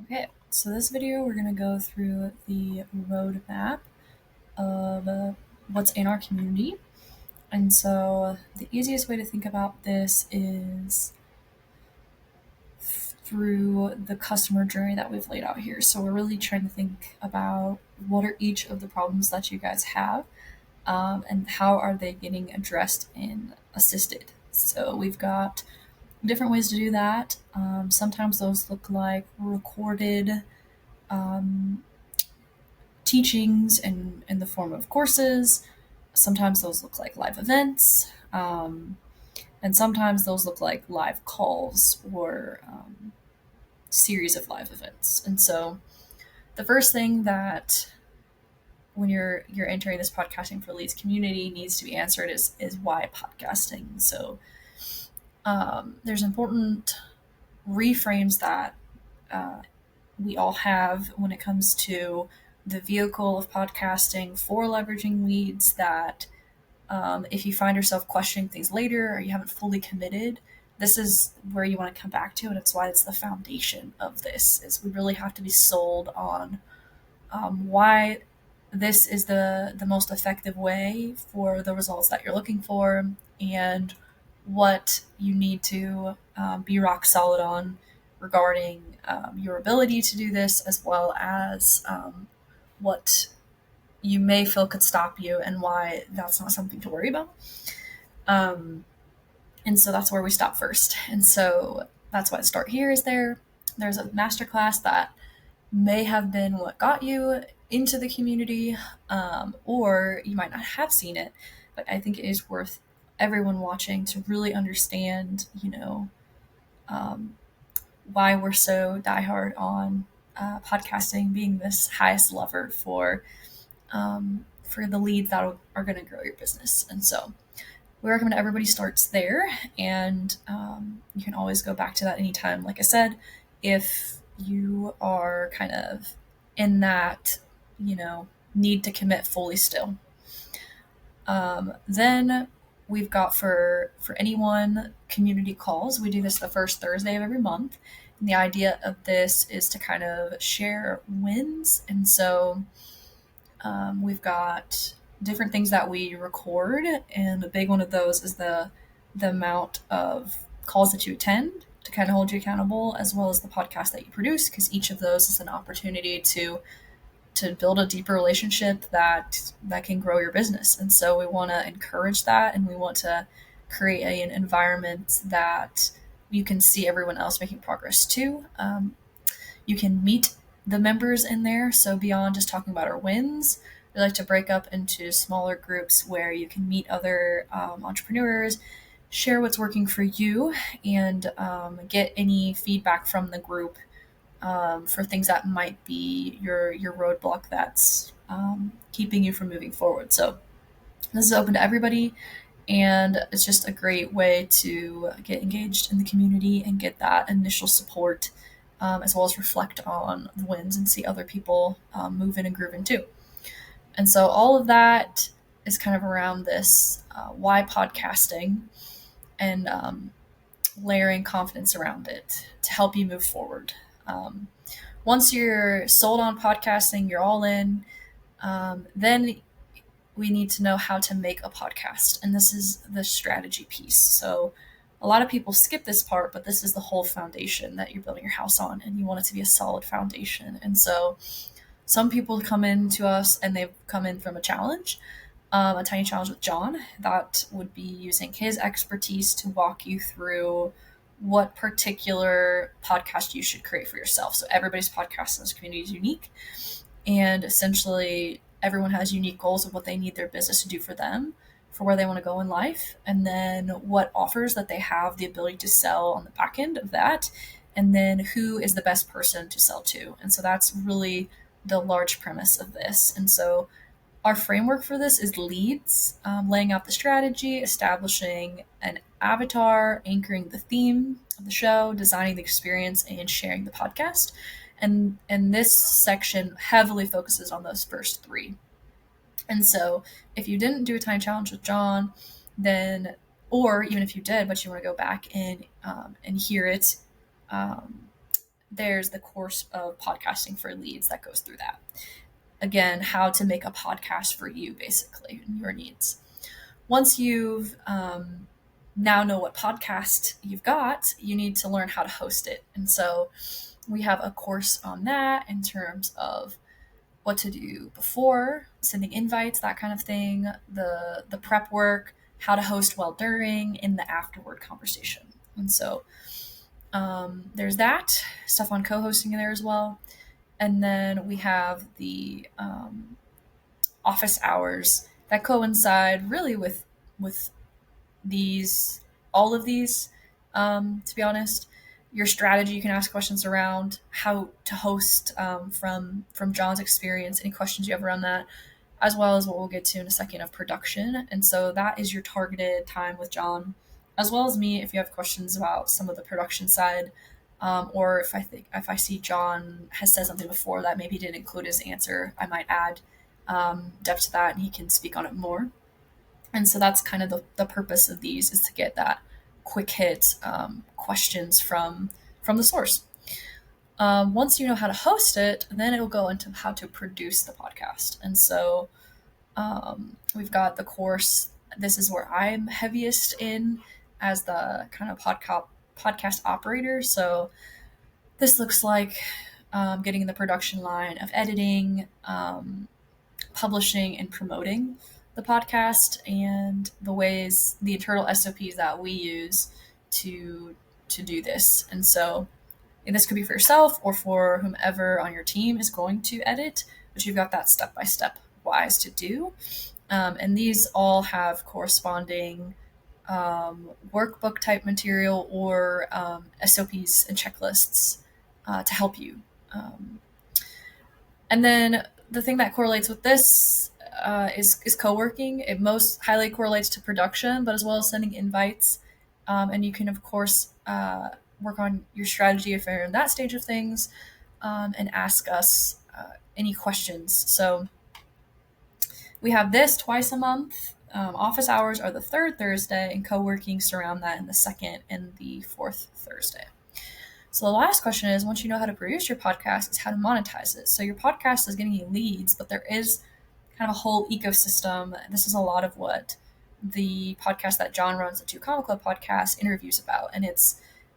Okay, so this video we're going to go through the roadmap of what's in our community. And so the easiest way to think about this is through the customer journey that we've laid out here. So we're really trying to think about what are each of the problems that you guys have, and how are they getting addressed and assisted. So we've got different ways to do that. Sometimes those look like recorded um, teachings in the form of courses. Sometimes those look like live events. And sometimes those look like live calls or series of live events. And so the first thing that when you're entering this podcasting for leads community needs to be answered is why podcasting. So there's important reframes that we all have when it comes to the vehicle of podcasting for leveraging leads that if you find yourself questioning things later or you haven't fully committed, this is where you want to come back to, and it's why it's the foundation of this. Is we really have to be sold on why this is the most effective way for the results that you're looking for, and what you need to be rock solid on regarding your ability to do this, as well as what you may feel could stop you and why that's not something to worry about. Um, and so that's where we stop first. And so that's why the start here is there. There's a masterclass that may have been what got you into the community, or you might not have seen it, but I think it is worth everyone watching to really understand, um, why we're so diehard on podcasting being this highest lever for the leads that are going to grow your business. And so we recommend everybody starts there, and you can always go back to that anytime. Like I said, if you are kind of in that, need to commit fully still. Then we've got for anyone community calls. We do this the first Thursday of every month. And the idea of this is to kind of share wins. And so we've got different things that we record, and a big one of those is the amount of calls that you attend to kind of hold you accountable, as well as the podcast that you produce, because each of those is an opportunity to build a deeper relationship that can grow your business. And so we want to encourage that, and we want to create an environment that you can see everyone else making progress too. You can meet the members in there. So beyond just talking about our wins, we like to break up into smaller groups where you can meet other entrepreneurs, share what's working for you, and get any feedback from the group for things that might be your roadblock that's keeping you from moving forward. So this is open to everybody, and it's just a great way to get engaged in the community and get that initial support, as well as reflect on the wins and see other people moving and grooving too. And so all of that is kind of around this why podcasting, and layering confidence around it to help you move forward. Once you're sold on podcasting, you're all in, then we need to know how to make a podcast. And this is the strategy piece. So a lot of people skip this part, but this is the whole foundation that you're building your house on, and you want it to be a solid foundation. And so some people come in to us and they've come in from a challenge, a tiny challenge with John, that would be using his expertise to walk you through what particular podcast you should create for yourself. So everybody's podcast in this community is unique, and essentially everyone has unique goals of what they need their business to do for them, for where they want to go in life, and then what offers that they have the ability to sell on the back end of that, and then who is the best person to sell to. And so that's really the large premise of this. And so our framework for this is leads, laying out the strategy, establishing an avatar, anchoring the theme of the show, designing the experience, and sharing the podcast. And this section heavily focuses on those first three. And so if you didn't do a time challenge with John, then, or even if you did, but you want to go back and hear it, there's the course of podcasting for leads that goes through that. Again, how to make a podcast for you, basically, and your needs. Once you've now know what podcast you've got, you need to learn how to host it. And so we have a course on that in terms of what to do before, sending invites, that kind of thing, the prep work, how to host well during, and the afterward conversation. And so there's that stuff on co-hosting in there as well. And then we have the office hours that coincide really with these, all of these, to be honest. Your strategy, you can ask questions around how to host, from John's experience, any questions you have around that, as well as what we'll get to in a second of production. And so that is your targeted time with John, as well as me if you have questions about some of the production side. Or if I see John has said something before that maybe didn't include his answer, I might add depth to that and he can speak on it more. And so that's kind of the purpose of these, is to get that quick hit questions from the source. Once you know how to host it, then it'll go into how to produce the podcast. And so we've got the course. This is where I'm heaviest in as the kind of podcast operator. So this looks like getting in the production line of editing, publishing, and promoting the podcast, and the internal SOPs that we use to do this. And so this could be for yourself or for whomever on your team is going to edit, but you've got that step by step wise to do. And these all have corresponding workbook type material or SOPs and checklists to help you. And then the thing that correlates with this is co-working. It most highly correlates to production, but as well as sending invites. And you can, of course, work on your strategy if you're in that stage of things, and ask us any questions. So we have this twice a month. Office hours are the third Thursday, and co-working surround that in the second and the fourth Thursday. So the last question is, once you know how to produce your podcast, is how to monetize it. So your podcast is getting you leads, but there is kind of a whole ecosystem. This is a lot of what the podcast that John runs, the Two Comma Club podcast, interviews about. And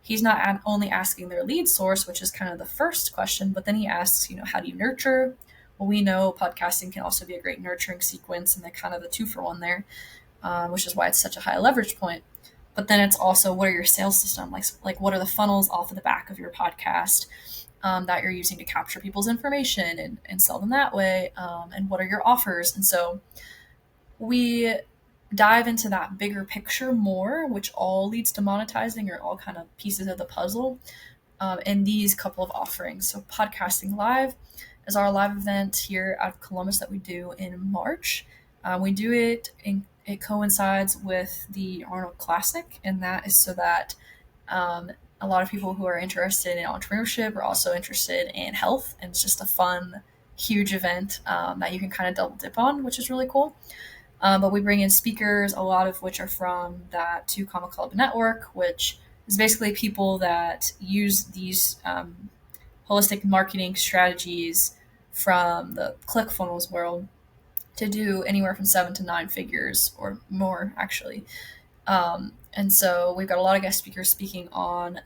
he's not only asking their lead source, which is kind of the first question, but then he asks, how do you nurture? Well, we know podcasting can also be a great nurturing sequence, and they're kind of the 2-for-1 there, which is why it's such a high leverage point. But then it's also, what are your sales system? Like what are the funnels off of the back of your podcast that you're using to capture people's information and sell them that way? And what are your offers? And so we dive into that bigger picture more, which all leads to monetizing, or all kind of pieces of the puzzle in these couple of offerings. So Podcasting Live is our live event here out of Columbus that we do in March. We do it it coincides with the Arnold Classic, and that is so that a lot of people who are interested in entrepreneurship are also interested in health, and it's just a fun, huge event that you can kind of double dip on, which is really cool. But we bring in speakers, a lot of which are from that Two Comma Club network, which is basically people that use these holistic marketing strategies from the ClickFunnels world to do anywhere from 7 to 9 figures or more, actually. And so we've got a lot of guest speakers speaking on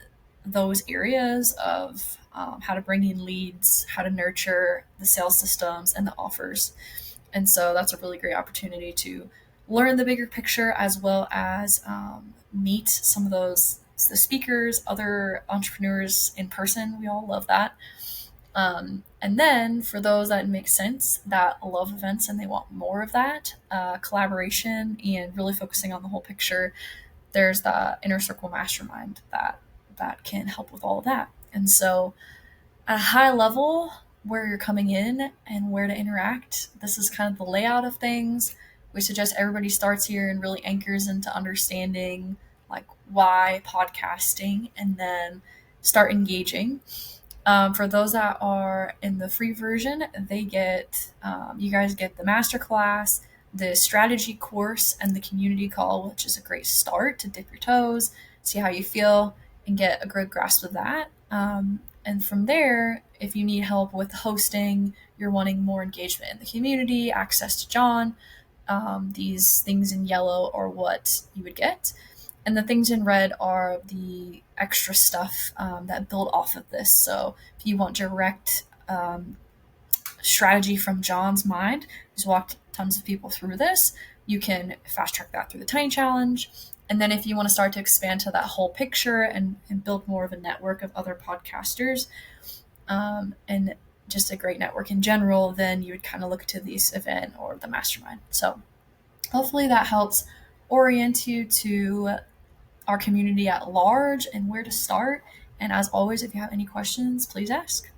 those areas of how to bring in leads, how to nurture the sales systems and the offers. And so that's a really great opportunity to learn the bigger picture, as well as meet some of the speakers, other entrepreneurs in person. We all love that. And then for those that make sense, that love events and they want more of that, collaboration and really focusing on the whole picture, there's the Inner Circle Mastermind that can help with all of that. And so at a high level, where you're coming in and where to interact, this is kind of the layout of things. We suggest everybody starts here and really anchors into understanding like why podcasting, and then start engaging. For those that are in the free version, they get, you guys get the masterclass, the strategy course, and the community call, which is a great start to dip your toes, see how you feel, and get a good grasp of that. And from there, if you need help with hosting, you're wanting more engagement in the community, access to John, these things in yellow are what you would get. And the things in red are the extra stuff that build off of this. So if you want direct strategy from John's mind, who's walked tons of people through this, you can fast track that through the Tiny Challenge. And then if you want to start to expand to that whole picture and build more of a network of other podcasters, and just a great network in general, then you would kind of look to this event or the mastermind. So hopefully that helps orient you to our community at large and where to start. And as always, if you have any questions, please ask.